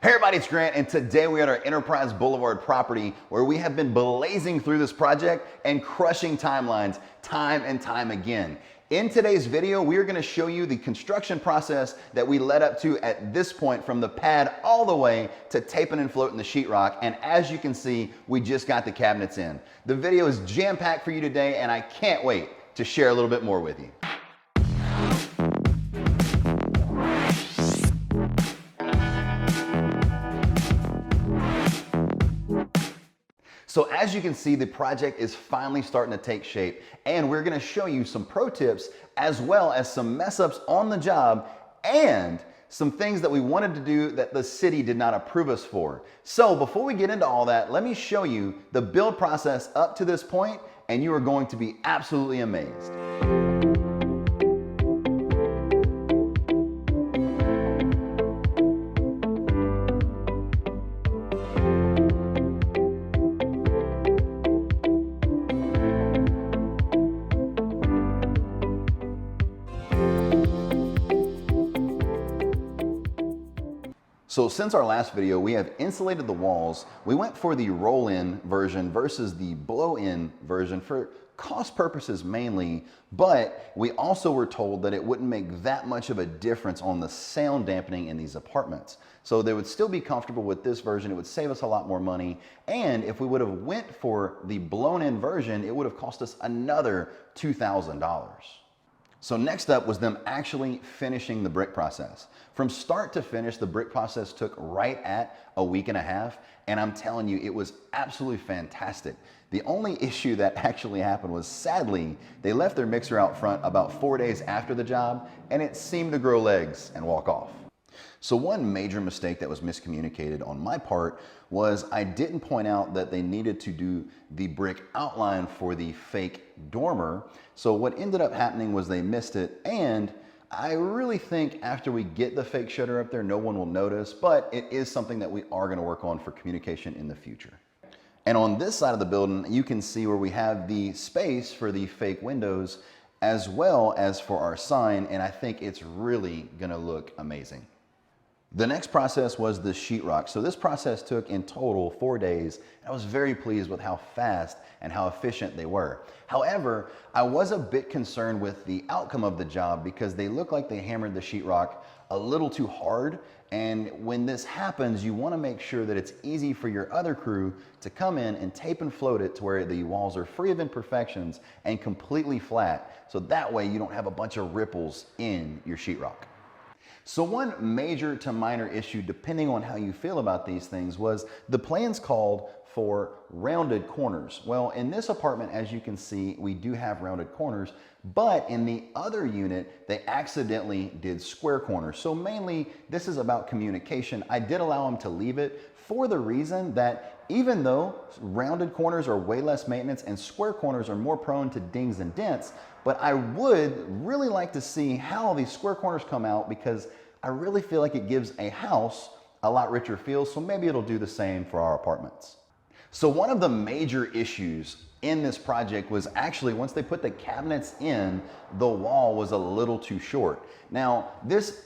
Hey everybody, it's Grant, and today we are at our Enterprise Boulevard property where we have been blazing through this project and crushing timelines time and time again. In today's video, we are going to show you the construction process that we led up to at this point, from the pad all the way to taping and floating the sheetrock. And as you can see, we just got the cabinets in. The video is jam-packed for you today, and I can't wait to share a little bit more with you. So as you can see, the project is finally starting to take shape, and we're gonna show you some pro tips as well as some mess ups on the job and some things that we wanted to do that the city did not approve us for. So before we get into all that, let me show you the build process up to this point, and you are going to be absolutely amazed. So since our last video, we have insulated the walls. We went for the roll-in version versus the blow-in version for cost purposes mainly, but we also were told that it wouldn't make that much of a difference on the sound dampening in these apartments. So they would still be comfortable with this version. It would save us a lot more money. And if we would have went for the blown-in version, it would have cost us another $2,000. So next up was them actually finishing the brick process. From start to finish, the brick process took right at a week and a half, and I'm telling you, it was absolutely fantastic. The only issue that actually happened was, sadly, they left their mixer out front about 4 days after the job, and it seemed to grow legs and walk off. So one major mistake that was miscommunicated on my part was I didn't point out that they needed to do the brick outline for the fake dormer. So what ended up happening was they missed it, and I really think after we get the fake shutter up there, no one will notice, but it is something that we are going to work on for communication in the future. And on this side of the building, you can see where we have the space for the fake windows as well as for our sign, and I think it's really going to look amazing. The next process was the sheetrock. So this process took in total 4 days. I was very pleased with how fast and how efficient they were. However, I was a bit concerned with the outcome of the job because they look like they hammered the sheetrock a little too hard. And when this happens, you want to make sure that it's easy for your other crew to come in and tape and float it to where the walls are free of imperfections and completely flat. So that way you don't have a bunch of ripples in your sheetrock. So one major to minor issue, depending on how you feel about these things, was the plans called for rounded corners. Well, in this apartment, as you can see, we do have rounded corners, but in the other unit, they accidentally did square corners. So mainly, this is about communication. I did allow them to leave it for the reason that even though rounded corners are way less maintenance and square corners are more prone to dings and dents, but I would really like to see how these square corners come out because I really feel like it gives a house a lot richer feel, so maybe it'll do the same for our apartments. So one of the major issues in this project was actually once they put the cabinets in, the wall was a little too short. Now, this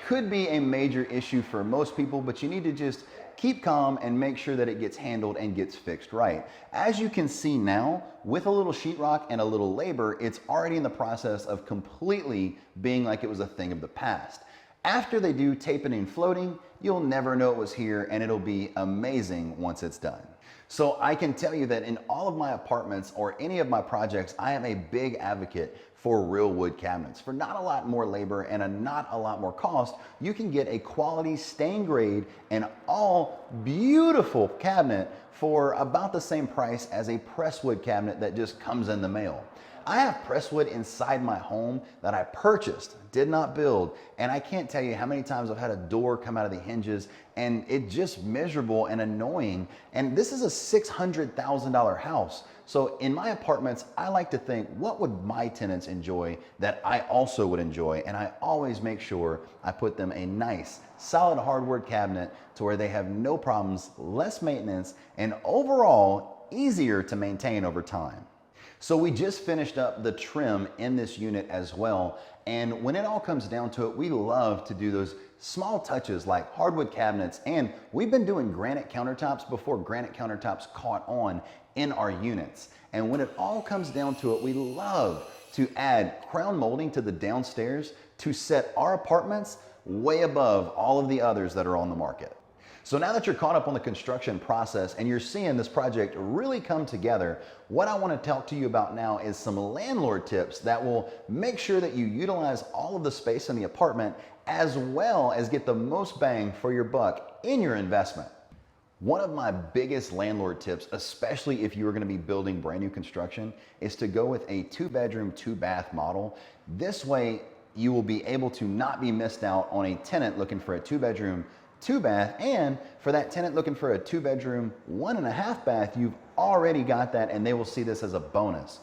could be a major issue for most people, but you need to just keep calm and make sure that it gets handled and gets fixed right. As you can see now, with a little sheetrock and a little labor, it's already in the process of completely being like it was a thing of the past. After they do taping and floating, you'll never know it was here, and it'll be amazing once it's done. So I can tell you that in all of my apartments or any of my projects, I am a big advocate for real wood cabinets. For not a lot more labor and not a lot more cost, you can get a quality stain grade and all beautiful cabinet for about the same price as a presswood cabinet that just comes in the mail. I have presswood inside my home that I purchased, did not build, and I can't tell you how many times I've had a door come out of the hinges and it's just miserable and annoying. And this is a $600,000 house. So in my apartments, I like to think, what would my tenants enjoy that I also would enjoy? And I always make sure I put them a nice, solid hardwood cabinet to where they have no problems, less maintenance, and overall easier to maintain over time. So we just finished up the trim in this unit as well. And when it all comes down to it, we love to do those small touches like hardwood cabinets. And we've been doing granite countertops before granite countertops caught on in our units. And when it all comes down to it, we love to add crown molding to the downstairs to set our apartments way above all of the others that are on the market. So now that you're caught up on the construction process and you're seeing this project really come together, what I want to talk to you about now is some landlord tips that will make sure that you utilize all of the space in the apartment as well as get the most bang for your buck in your investment. One of my biggest landlord tips, especially if you are going to be building brand new construction, is to go with a 2-bedroom, 2-bath model. This way you will be able to not be missed out on a tenant looking for a 2-bedroom, 2-bath, and for that tenant looking for a 2-bedroom, 1.5-bath, you've already got that and they will see this as a bonus.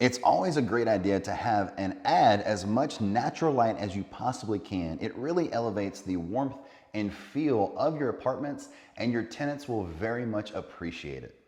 It's always a great idea to have and add as much natural light as you possibly can. It really elevates the warmth and feel of your apartments and your tenants will very much appreciate it.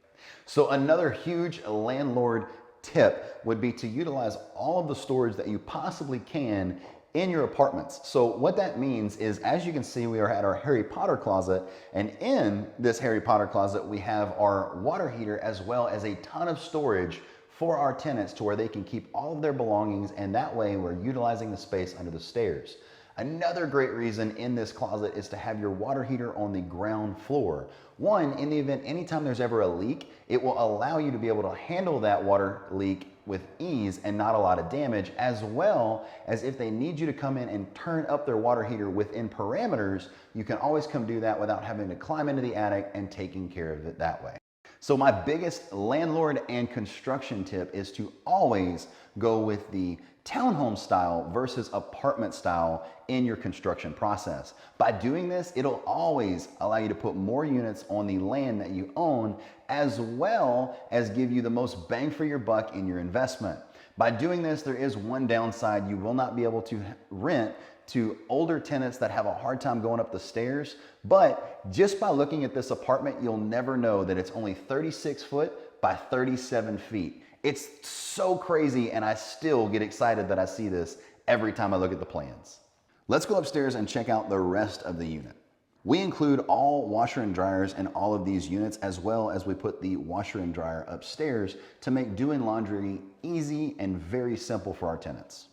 So another huge landlord tip would be to utilize all of the storage that you possibly can in your apartments. So what that means is, as you can see, we are at our Harry Potter closet, and in this Harry Potter closet we have our water heater as well as a ton of storage for our tenants to where they can keep all of their belongings, and that way we're utilizing the space under the stairs. Another great reason in this closet is to have your water heater on the ground floor. One, in the event anytime there's ever a leak, it will allow you to be able to handle that water leak with ease and not a lot of damage, as well as if they need you to come in and turn up their water heater within parameters, you can always come do that without having to climb into the attic and taking care of it that way. So my biggest landlord and construction tip is to always go with the townhome style versus apartment style in your construction process. By doing this, it'll always allow you to put more units on the land that you own, as well as give you the most bang for your buck in your investment. By doing this, there is one downside. You will not be able to rent to older tenants that have a hard time going up the stairs, but just by looking at this apartment, you'll never know that it's only 36 foot by 37 feet. It's so crazy, and I still get excited that I see this every time I look at the plans. Let's go upstairs and check out the rest of the unit. We include all washer and dryers in all of these units, as well as we put the washer and dryer upstairs to make doing laundry easy and very simple for our tenants.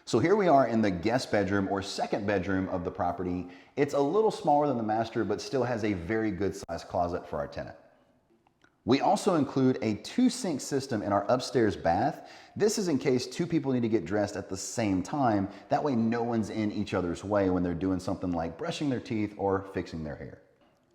So here we are in the guest bedroom or second bedroom of the property. It's a little smaller than the master, but still has a very good sized closet for our tenant. We also include a 2-sink system in our upstairs bath. This is in case 2 people need to get dressed at the same time. That way no one's in each other's way when they're doing something like brushing their teeth or fixing their hair.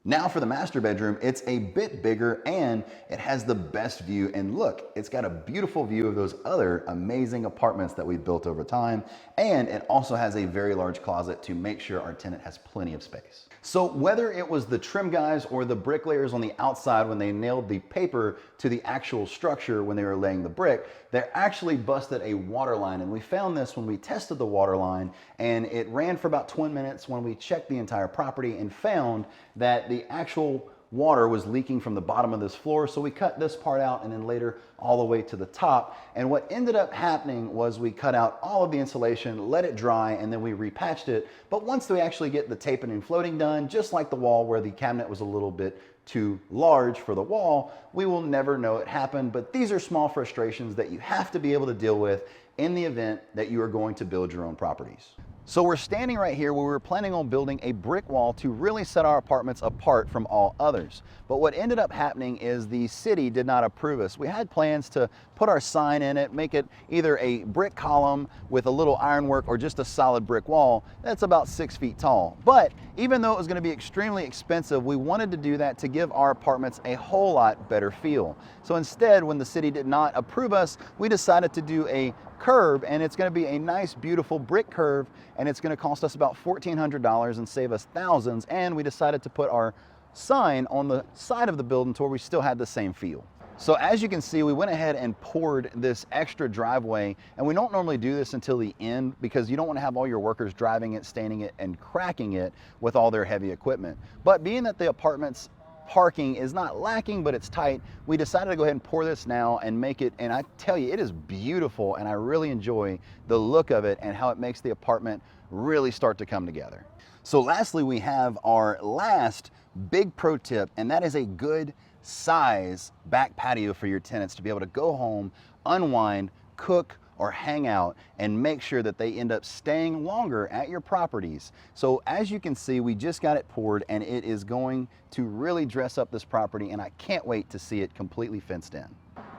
Now for the master bedroom, it's a bit bigger and it has the best view, and look, it's got a beautiful view of those other amazing apartments that we've built over time, and it also has a very large closet to make sure our tenant has plenty of space. So whether it was the trim guys or the bricklayers on the outside when they nailed the paper to the actual structure when they were laying the brick, they actually busted a water line, and we found this when we tested the water line, and it ran for about 20 minutes when we checked the entire property and found that the actual water was leaking from the bottom of this floor. So we cut this part out and then later all the way to the top. And what ended up happening was we cut out all of the insulation, let it dry, and then we repatched it. But once we actually get the taping and floating done, just like the wall where the cabinet was a little bit too large for the wall, we will never know it happened. But these are small frustrations that you have to be able to deal with in the event that you are going to build your own properties. So we're standing right here where we were planning on building a brick wall to really set our apartments apart from all others. But what ended up happening is the city did not approve us. We had plans to put our sign in it, make it either a brick column with a little ironwork or just a solid brick wall that's about 6 feet tall. But even though it was going to be extremely expensive, we wanted to do that to give our apartments a whole lot better feel. So instead, when the city did not approve us, we decided to do a curb, and it's going to be a nice beautiful brick curve, and it's going to cost us about $1,400 and save us thousands. And we decided to put our sign on the side of the building to where we still had the same feel. So as you can see, we went ahead and poured this extra driveway, and we don't normally do this until the end because you don't want to have all your workers driving it, staining it, and cracking it with all their heavy equipment. But being that the apartments parking is not lacking, but it's tight. We decided to go ahead and pour this now and make it, and I tell you, it is beautiful, and I really enjoy the look of it and how it makes the apartment really start to come together. So lastly, we have our last big pro tip, and that is a good size back patio for your tenants to be able to go home, unwind, cook, or hang out, and make sure that they end up staying longer at your properties. So as you can see, we just got it poured, and it is going to really dress up this property, and I can't wait to see it completely fenced in.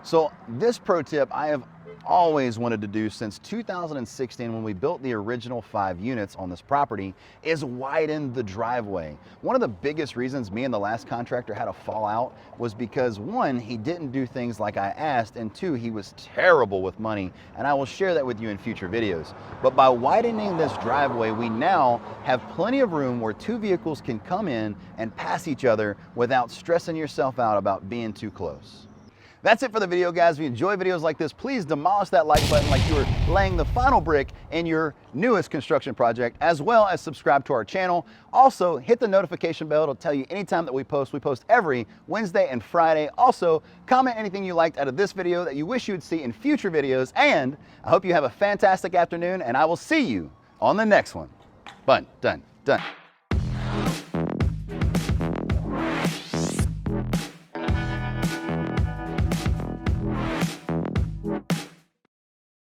So this pro tip I have always wanted to do since 2016 when we built the original 5 units on this property is widen the driveway. One of the biggest reasons me and the last contractor had a fallout was because 1, he didn't do things like I asked, and 2, he was terrible with money, and I will share that with you in future videos. But by widening this driveway, we now have plenty of room where 2 vehicles can come in and pass each other without stressing yourself out about being too close. That's it for the video, guys. If you enjoy videos like this, please demolish that like button like you were laying the final brick in your newest construction project, as well as subscribe to our channel. Also, hit the notification bell. It'll tell you anytime that we post. We post every Wednesday and Friday. Also, comment anything you liked out of this video that you wish you would see in future videos. And I hope you have a fantastic afternoon, and I will see you on the next one. Done.